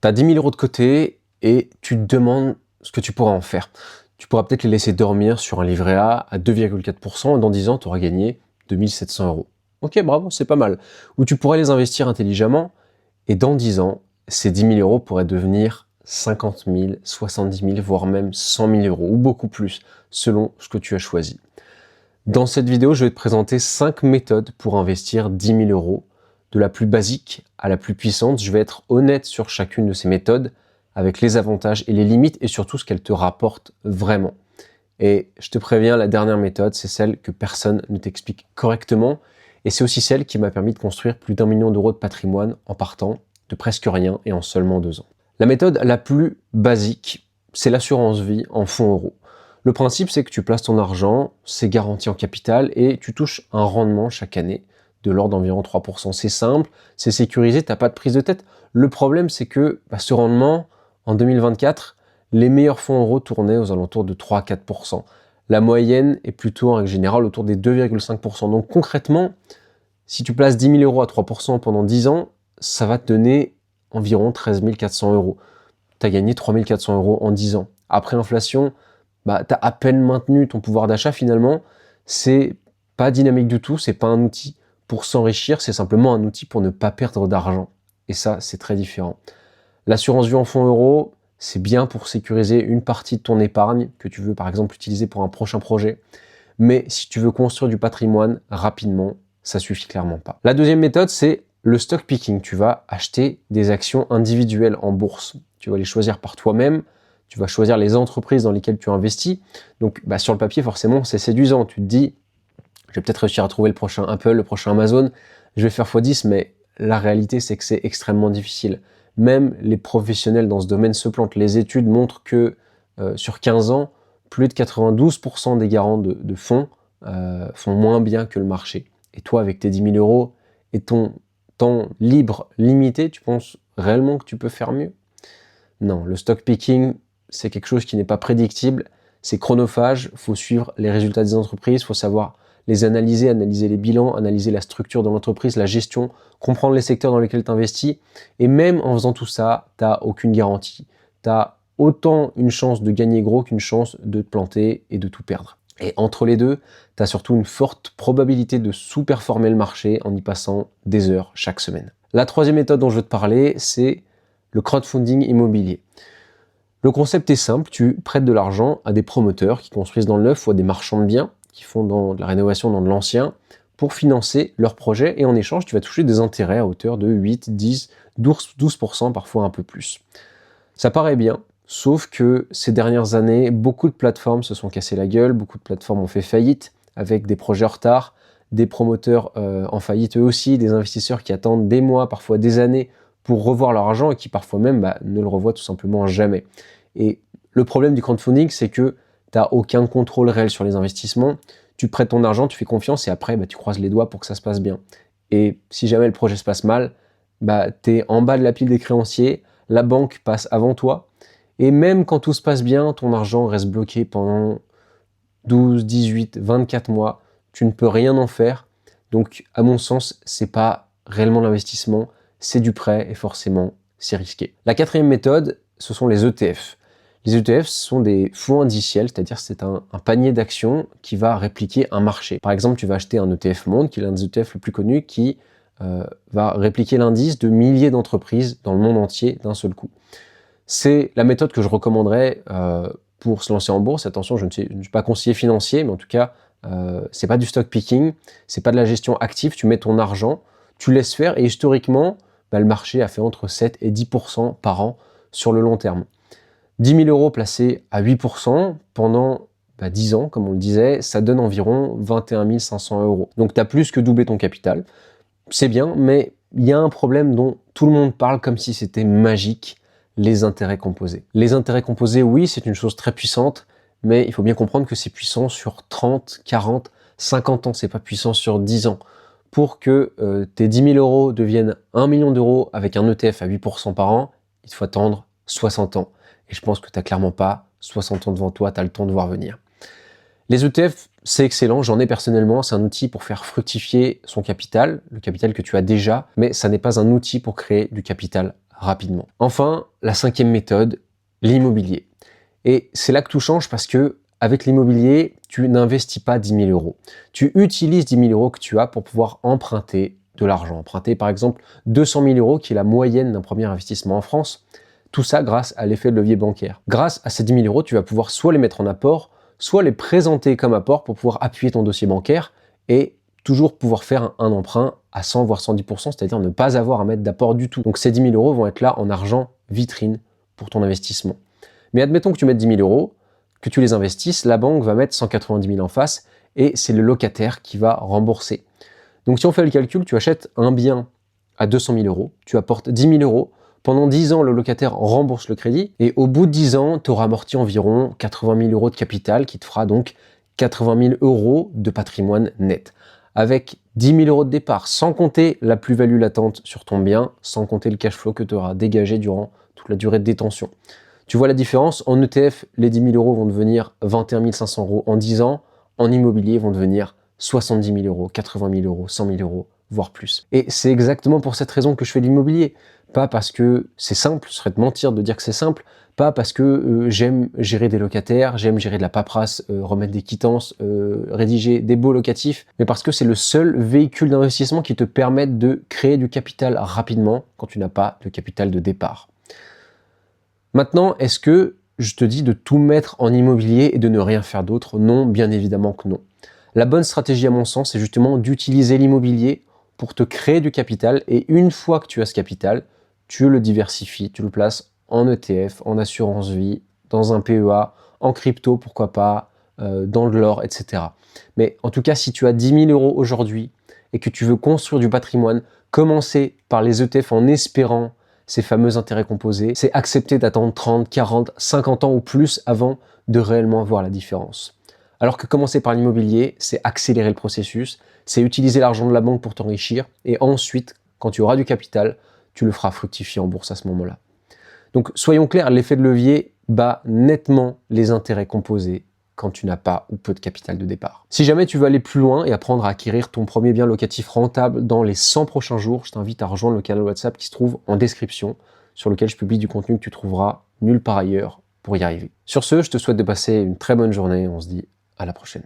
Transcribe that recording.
Tu as 10 000 € de côté et tu te demandes ce que tu pourras en faire. Tu pourras peut-être les laisser dormir sur un livret A à 2,4% et dans 10 ans, tu auras gagné 2 700 €. Ok, bravo, c'est pas mal. Ou tu pourrais les investir intelligemment et dans 10 ans, ces 10 000 € pourraient devenir 50 000, 70 000, voire même 100 000 € ou beaucoup plus, selon ce que tu as choisi. Dans cette vidéo, je vais te présenter 5 méthodes pour investir 10 000 €, de la plus basique à la plus puissante. Je vais être honnête sur chacune de ces méthodes, avec les avantages et les limites, et surtout ce qu'elles te rapportent vraiment. Et je te préviens, la dernière méthode, c'est celle que personne ne t'explique correctement, et c'est aussi celle qui m'a permis de construire plus d'1 million € de patrimoine en partant de presque rien et en seulement 2 ans. La méthode la plus basique, c'est l'assurance vie en fonds euros. Le principe, c'est que tu places ton argent, c'est garanti en capital et tu touches un rendement chaque année de l'ordre d'environ 3%. C'est simple, c'est sécurisé, tu n'as pas de prise de tête. Le problème, c'est que ce rendement, en 2024, les meilleurs fonds euros tournaient aux alentours de 3 à 4%. La moyenne est plutôt en règle générale autour des 2,5%. Donc concrètement, si tu places 10 000 € à 3% pendant 10 ans, ça va te donner environ 13 400 €. Tu as gagné 3 400 € en 10 ans. Après inflation, tu as à peine maintenu ton pouvoir d'achat finalement. C'est pas dynamique du tout, c'est pas un outil pour s'enrichir, c'est simplement un outil pour ne pas perdre d'argent. Et ça, c'est très différent. L'assurance vie en fonds euros, c'est bien pour sécuriser une partie de ton épargne que tu veux par exemple utiliser pour un prochain projet. Mais si tu veux construire du patrimoine rapidement, ça suffit clairement pas. La deuxième méthode, c'est le stock picking. Tu vas acheter des actions individuelles en bourse. Tu vas les choisir par toi-même. Tu vas choisir les entreprises dans lesquelles tu investis. Donc, sur le papier, forcément, c'est séduisant. Tu te dis, je vais peut-être réussir à trouver le prochain Apple, le prochain Amazon. Je vais faire x10, mais la réalité, c'est que c'est extrêmement difficile. Même les professionnels dans ce domaine se plantent. Les études montrent que sur 15 ans, plus de 92% des garants de fonds font moins bien que le marché. Et toi, avec tes 10 000 € et ton temps libre limité, tu penses réellement que tu peux faire mieux? Non, le stock picking, c'est quelque chose qui n'est pas prédictible, c'est chronophage, il faut suivre les résultats des entreprises, il faut savoir les analyser, analyser les bilans, analyser la structure de l'entreprise, la gestion, comprendre les secteurs dans lesquels tu investis. Et même en faisant tout ça, tu n'as aucune garantie. Tu as autant une chance de gagner gros qu'une chance de te planter et de tout perdre. Et entre les deux, tu as surtout une forte probabilité de sous-performer le marché en y passant des heures chaque semaine. La troisième méthode dont je veux te parler, c'est le crowdfunding immobilier. Le concept est simple, tu prêtes de l'argent à des promoteurs qui construisent dans le neuf ou à des marchands de biens qui font de la rénovation dans de l'ancien pour financer leur projet et en échange, tu vas toucher des intérêts à hauteur de 8, 10, 12%, parfois un peu plus. Ça paraît bien, sauf que ces dernières années, beaucoup de plateformes se sont cassées la gueule, beaucoup de plateformes ont fait faillite avec des projets en retard, des promoteurs en faillite eux aussi, des investisseurs qui attendent des mois, parfois des années pour revoir leur argent et qui parfois même ne le revoient tout simplement jamais. Et le problème du crowdfunding, c'est que tu n'as aucun contrôle réel sur les investissements, tu prêtes ton argent, tu fais confiance et après tu croises les doigts pour que ça se passe bien. Et si jamais le projet se passe mal, tu es en bas de la pile des créanciers, la banque passe avant toi, et même quand tout se passe bien, ton argent reste bloqué pendant 12, 18, 24 mois, tu ne peux rien en faire. Donc à mon sens, c'est pas réellement l'investissement, c'est du prêt et forcément, c'est risqué. La quatrième méthode, ce sont les ETF. Les ETF sont des fonds indiciels, c'est-à-dire c'est un panier d'actions qui va répliquer un marché. Par exemple, tu vas acheter un ETF Monde, qui est l'un des ETF le plus connus, qui va répliquer l'indice de milliers d'entreprises dans le monde entier d'un seul coup. C'est la méthode que je recommanderais pour se lancer en bourse. Attention, je ne suis pas conseiller financier, mais en tout cas, c'est pas du stock picking, c'est pas de la gestion active. Tu mets ton argent, tu laisses faire, et historiquement, le marché a fait entre 7 et 10% par an sur le long terme. 10 000 € placés à 8% pendant 10 ans, comme on le disait, ça donne environ 21 500 €. Donc tu as plus que doublé ton capital. C'est bien, mais il y a un problème dont tout le monde parle comme si c'était magique, les intérêts composés. Les intérêts composés, oui, c'est une chose très puissante, mais il faut bien comprendre que c'est puissant sur 30, 40, 50 ans, c'est pas puissant sur 10 ans. Pour que tes 10 000 € deviennent 1 million d'euros avec un ETF à 8% par an, il te faut attendre 60 ans. Et je pense que tu n'as clairement pas 60 ans devant toi, tu as le temps de voir venir. Les ETF, c'est excellent, j'en ai personnellement, c'est un outil pour faire fructifier son capital, le capital que tu as déjà, mais ça n'est pas un outil pour créer du capital rapidement. Enfin, la cinquième méthode, l'immobilier. Et c'est là que tout change parce que avec l'immobilier, tu n'investis pas 10 000 euros. Tu utilises 10 000 euros que tu as pour pouvoir emprunter de l'argent. Emprunter par exemple 200 000 euros qui est la moyenne d'un premier investissement en France. Tout ça grâce à l'effet de levier bancaire. Grâce à ces 10 000 euros, tu vas pouvoir soit les mettre en apport, soit les présenter comme apport pour pouvoir appuyer ton dossier bancaire et toujours pouvoir faire un emprunt à 100 voire 110%, c'est-à-dire ne pas avoir à mettre d'apport du tout. Donc ces 10 000 euros vont être là en argent vitrine pour ton investissement. Mais admettons que tu mettes 10 000 euros, que tu les investisses, la banque va mettre 190 000 en face et c'est le locataire qui va rembourser. Donc si on fait le calcul, tu achètes un bien à 200 000 euros, tu apportes 10 000 euros, pendant 10 ans, le locataire rembourse le crédit et au bout de 10 ans, tu auras amorti environ 80 000 euros de capital qui te fera donc 80 000 euros de patrimoine net. Avec 10 000 euros de départ, sans compter la plus-value latente sur ton bien, sans compter le cash flow que tu auras dégagé durant toute la durée de détention. Tu vois la différence? En ETF, les 10 000 euros vont devenir 21 500 euros en 10 ans. En immobilier, vont devenir 70 000 euros, 80 000 euros, 100 000 euros, voire plus. Et c'est exactement pour cette raison que je fais de l'immobilier. Pas parce que c'est simple, ce serait de mentir de dire que c'est simple, pas parce que j'aime gérer des locataires, j'aime gérer de la paperasse, remettre des quittances, rédiger des baux locatifs, mais parce que c'est le seul véhicule d'investissement qui te permette de créer du capital rapidement quand tu n'as pas de capital de départ. Maintenant, est-ce que je te dis de tout mettre en immobilier et de ne rien faire d'autre? Non, bien évidemment que non. La bonne stratégie à mon sens, c'est justement d'utiliser l'immobilier pour te créer du capital et une fois que tu as ce capital, tu le diversifies, tu le places en ETF, en assurance vie, dans un PEA, en crypto, pourquoi pas, dans de l'or, etc. Mais en tout cas, si tu as 10 000 euros aujourd'hui et que tu veux construire du patrimoine, commencer par les ETF en espérant ces fameux intérêts composés, c'est accepter d'attendre 30, 40, 50 ans ou plus avant de réellement voir la différence. Alors que commencer par l'immobilier, c'est accélérer le processus, c'est utiliser l'argent de la banque pour t'enrichir, et ensuite, quand tu auras du capital, tu le feras fructifier en bourse à ce moment-là. Donc soyons clairs, l'effet de levier bat nettement les intérêts composés quand tu n'as pas ou peu de capital de départ. Si jamais tu veux aller plus loin et apprendre à acquérir ton premier bien locatif rentable dans les 100 prochains jours, je t'invite à rejoindre le canal WhatsApp qui se trouve en description, sur lequel je publie du contenu que tu trouveras nulle part ailleurs pour y arriver. Sur ce, je te souhaite de passer une très bonne journée, on se dit à la prochaine.